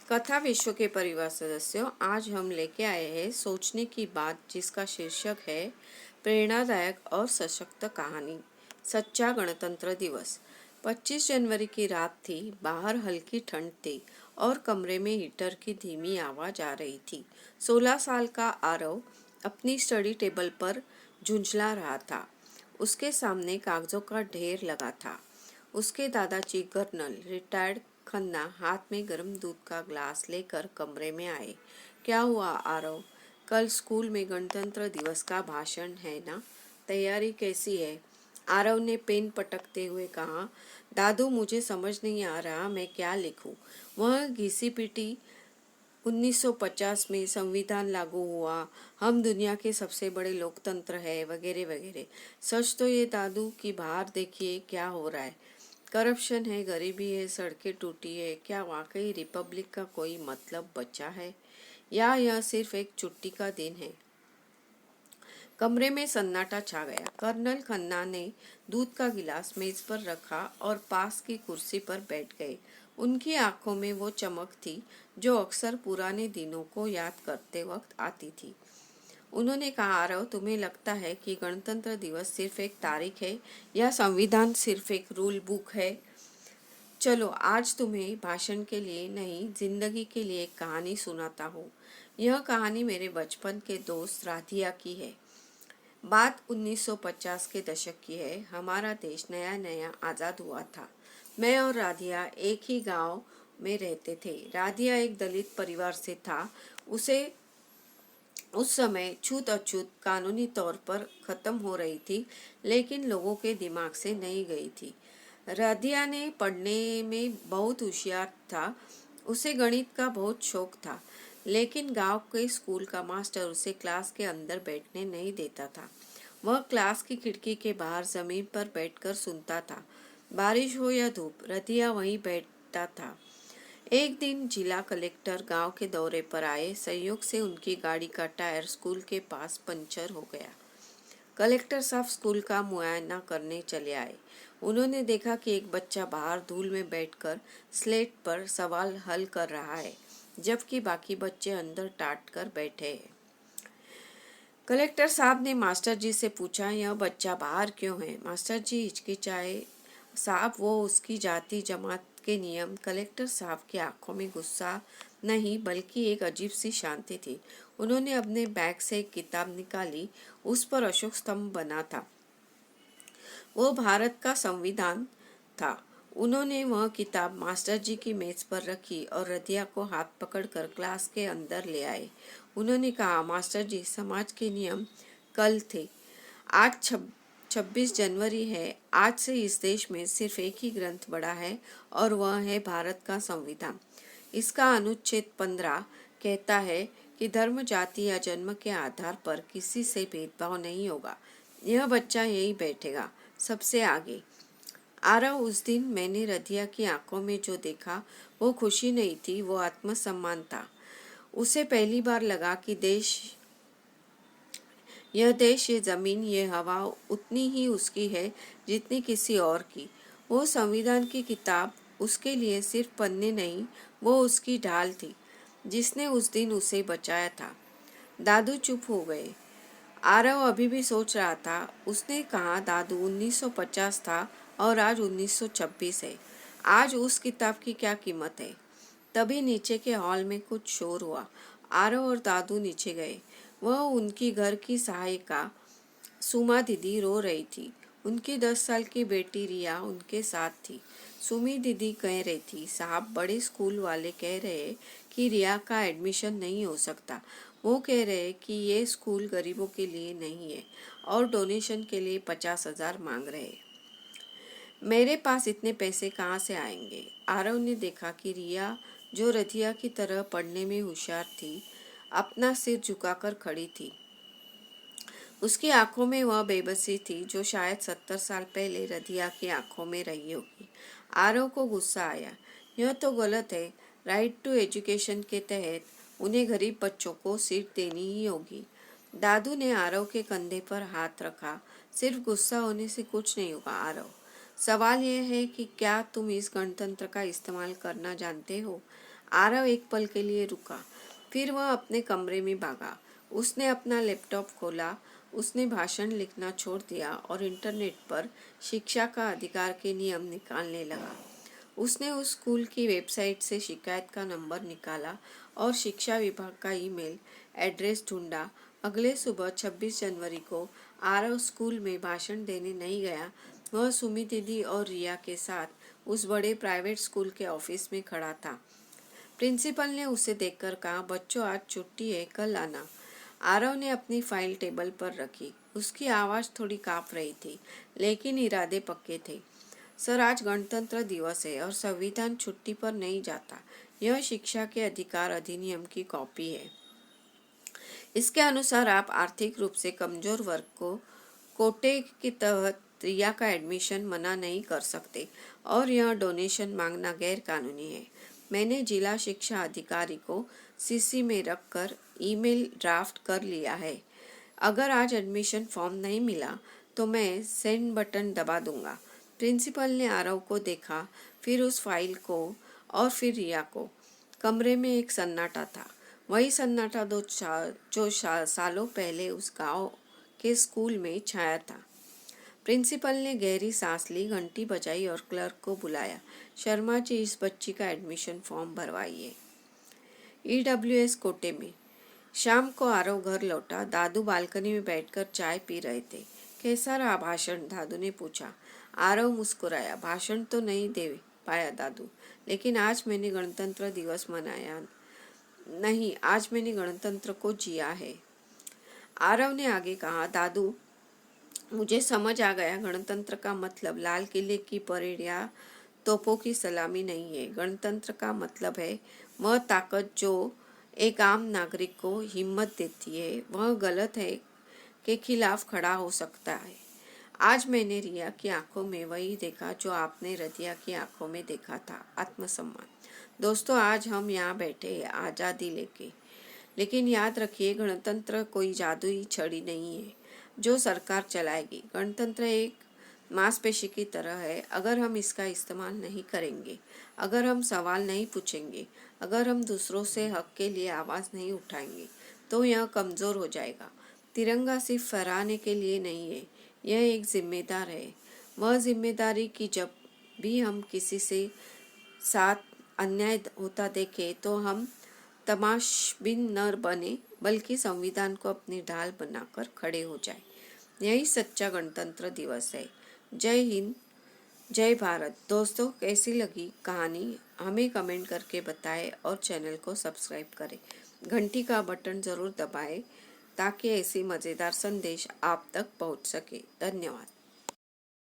कथा विश्व के परिवार सदस्यों, आज हम लेके आए हैं सोचने की बात, जिसका शीर्षक है प्रेरणादायक और सशक्त कहानी। सच्चा गणतंत्र दिवस। 25 जनवरी की रात थी। बाहर हल्की ठंड थी और कमरे में हीटर की धीमी आवाज आ रही थी। 16 साल का आरव अपनी स्टडी टेबल पर झुंझला रहा था। उसके सामने कागजों का ढेर लगा था। उसके दादाजी कर्नल रिटायर्ड खन्ना हाथ में गर्म दूध का ग्लास लेकर कमरे में आए। क्या हुआ आरव? कल स्कूल में गणतंत्र दिवस का भाषण है ना? तैयारी कैसी है? आरव ने पेन पटकते हुए कहा। दादू, मुझे समझ नहीं आ रहा मैं क्या लिखूं। वह घिसी पिटी 1950 में संविधान लागू हुआ, हम दुनिया के सबसे बड़े लोकतंत्र है, वगैरह वगैरह। सच तो ये दादू कि बाहर देखिए क्या हो रहा है। करप्शन है, गरीबी है, सड़कें टूटी है। क्या वाकई रिपब्लिक का कोई मतलब बचा है, या यह सिर्फ एक छुट्टी का दिन है? कमरे में सन्नाटा छा गया। कर्नल खन्ना ने दूध का गिलास मेज पर रखा और पास की कुर्सी पर बैठ गए। उनकी आंखों में वो चमक थी जो अक्सर पुराने दिनों को याद करते वक्त आती थी। उन्होंने कहा, आरव, तुम्हें लगता है कि गणतंत्र दिवस सिर्फ एक तारीख है या संविधान सिर्फ एक रूल बुक है? चलो, आज तुम्हें भाषण के लिए नहीं, जिंदगी के लिए एक कहानी सुनाता हूँ। यह कहानी मेरे बचपन के दोस्त राधिया की है। बात 1950 के दशक की है। हमारा देश नया नया आज़ाद हुआ था। मैं और राधिया एक ही गांव में रहते थे। राधिया एक दलित परिवार से था। उसे उस समय छूत अछूत कानूनी तौर पर खत्म हो रही थी, लेकिन लोगों के दिमाग से नहीं गई थी। राधिया ने पढ़ने में बहुत होशियार था। उसे गणित का बहुत शौक था, लेकिन गांव के स्कूल का मास्टर उसे क्लास के अंदर बैठने नहीं देता था। वह क्लास की खिड़की के बाहर जमीन पर बैठकर सुनता था। बारिश हो या धूप, राधिया वहीं बैठता था। एक दिन जिला कलेक्टर गांव के दौरे पर आए। संयोग से उनकी गाड़ी का टायर स्कूल के पास पंचर हो गया। कलेक्टर साहब स्कूल का मुआयना करने चले आए। उन्होंने देखा कि एक बच्चा बाहर धूल में बैठकर स्लेट पर सवाल हल कर रहा है, जबकि बाकी बच्चे अंदर टाट कर बैठे हैं। कलेक्टर साहब ने मास्टर जी से पूछा, यह बच्चा बाहर क्यों है? मास्टर जी हिचकिचाए, साहब वो उसकी जाति जमात के नियम। कलेक्टर साहब की आंखों में गुस्सा नहीं, बल्कि एक अजीब सी शांति थी। उन्होंने अपने बैग से एक किताब निकाली। उस पर अशोक स्तंभ बना था। वो भारत का संविधान था। उन्होंने वह किताब मास्टर जी की मेज पर रखी और रदिया को हाथ पकड़कर क्लास के अंदर ले आए। उन्होंने कहा, मास्टर जी, समाज के नियम कल थे। आज 26 जनवरी है। आज से इस देश में सिर्फ एक ही ग्रंथ बड़ा है, और वह है भारत का संविधान। इसका अनुच्छेद 15 कहता है कि धर्म, जाति या जन्म के आधार पर किसी से भेदभाव नहीं होगा। यह बच्चा यही बैठेगा, सबसे आगे। आरव, उस दिन मैंने रधिया की आंखों में जो देखा वो खुशी नहीं थी, वो आत्मसम्मान था। उसे पहली बार लगा कि यह देश, ये जमीन, ये हवा उतनी ही उसकी है जितनी किसी और की। वो संविधान की किताब उसके लिए सिर्फ पन्ने नहीं, वो उसकी ढाल थी जिसने उस दिन उसे बचाया था। दादू चुप हो गए। आरव अभी भी सोच रहा था। उसने कहा, दादू, 1950 था और आज 1926 है। आज उस किताब की क्या कीमत है? तभी नीचे के हॉल में कुछ शोर हुआ। आरव और दादू नीचे गए। वह उनकी घर की सहायिका सुमा दीदी रो रही थी। उनकी 10 साल की बेटी रिया उनके साथ थी। सुमी दीदी कह रही थी, साहब, बड़े स्कूल वाले कह रहे कि रिया का एडमिशन नहीं हो सकता। वो कह रहे कि ये स्कूल गरीबों के लिए नहीं है और डोनेशन के लिए 50,000 मांग रहे। मेरे पास इतने पैसे कहाँ से आएंगे? आरव ने देखा कि रिया, जो रथिया की तरह पढ़ने में होशियार थी, अपना सिर झुकाकर खड़ी थी। उसकी आंखों में वह बेबसी थी जो शायद 70 साल पहले रधिया की आंखों में रही होगी। आरव को गुस्सा आया। यह तो गलत है। राइट टू एजुकेशन के तहत उन्हें गरीब बच्चों को सीट देनी ही होगी। दादू ने आरव के कंधे पर हाथ रखा। सिर्फ गुस्सा होने से कुछ नहीं होगा आरव। सवाल यह है कि क्या तुम इस गणतंत्र का इस्तेमाल करना जानते हो? आरव एक पल के लिए रुका, फिर वह अपने कमरे में भागा। उसने अपना लैपटॉप खोला, उसने भाषण लिखना छोड़ दिया और इंटरनेट पर शिक्षा का अधिकार के नियम निकालने लगा। उसने उस स्कूल की वेबसाइट से शिकायत का नंबर निकाला और शिक्षा विभाग का ईमेल एड्रेस ढूंढा। अगले सुबह 26 जनवरी को आरव स्कूल में भाषण देने नहीं गया। वह सुमी दीदी और रिया के साथ उस बड़े प्राइवेट स्कूल के ऑफिस में खड़ा था। प्रिंसिपल ने उसे देखकर कहा, बच्चों आज छुट्टी है, कल आना। आरव ने अपनी फाइल टेबल पर रखी। उसकी आवाज़ थोड़ी काँप रही थी, लेकिन इरादे पक्के थे। सर, आज गणतंत्र दिवस है और संविधान छुट्टी पर नहीं जाता। यह शिक्षा के अधिकार अधिनियम की कॉपी है। इसके अनुसार आप आर्थिक रूप से कमजोर वर्ग को कोटे के तहत रिया का एडमिशन मना नहीं कर सकते और यह डोनेशन मांगना गैर कानूनी है। मैंने जिला शिक्षा अधिकारी को सीसी में रखकर ईमेल ड्राफ्ट कर लिया है। अगर आज एडमिशन फॉर्म नहीं मिला तो मैं सेंड बटन दबा दूंगा। प्रिंसिपल ने आरव को देखा, फिर उस फाइल को और फिर रिया को। कमरे में एक सन्नाटा था, वही सन्नाटा जो सालों पहले उस गांव के स्कूल में छाया था। प्रिंसिपल ने गहरी सांस ली, घंटी बजाई और क्लर्क को बुलाया। शर्मा जी, इस बच्ची का एडमिशन फॉर्म भरवाइए। EWS कोटे में। शाम को आरव घर लौटा। दादू बालकनी में बैठकर चाय पी रहे थे। कैसा रहा भाषण? दादू ने पूछा। आरव मुस्कुराया। भाषण तो नहीं दे पाया दादू, लेकिन आज मैंने गणतंत्र दिवस मनाया। नहीं, आज मैंने गणतंत्र को जिया है। आरव ने आगे कहा, दादू मुझे समझ आ गया, गणतंत्र का मतलब लाल किले की परेड या तोपों की सलामी नहीं है। गणतंत्र का मतलब है वह ताकत जो एक आम नागरिक को हिम्मत देती है, वह गलत है के खिलाफ खड़ा हो सकता है। आज मैंने रिया की आंखों में वही देखा जो आपने रतिया की आंखों में देखा था, आत्मसम्मान। दोस्तों, आज हम यहाँ बैठे हैं आज़ादी लेके, लेकिन याद रखिए, गणतंत्र कोई जादुई छड़ी नहीं है जो सरकार चलाएगी। गणतंत्र एक मांसपेशी की तरह है। अगर हम इसका इस्तेमाल नहीं करेंगे, अगर हम सवाल नहीं पूछेंगे, अगर हम दूसरों से हक के लिए आवाज़ नहीं उठाएंगे, तो यह कमज़ोर हो जाएगा। तिरंगा सिर्फ फहराने के लिए नहीं है, यह एक जिम्मेदार है। वह जिम्मेदारी कि जब भी हम किसी से साथ अन्याय होता देखें तो हम तमाशबीन न बने, बल्कि संविधान को अपनी ढाल बनाकर खड़े हो जाए। यही सच्चा गणतंत्र दिवस है। जय हिंद, जय भारत। दोस्तों, कैसी लगी कहानी हमें कमेंट करके बताएं और चैनल को सब्सक्राइब करें। घंटी का बटन ज़रूर दबाएं ताकि ऐसी मज़ेदार संदेश आप तक पहुंच सके। धन्यवाद।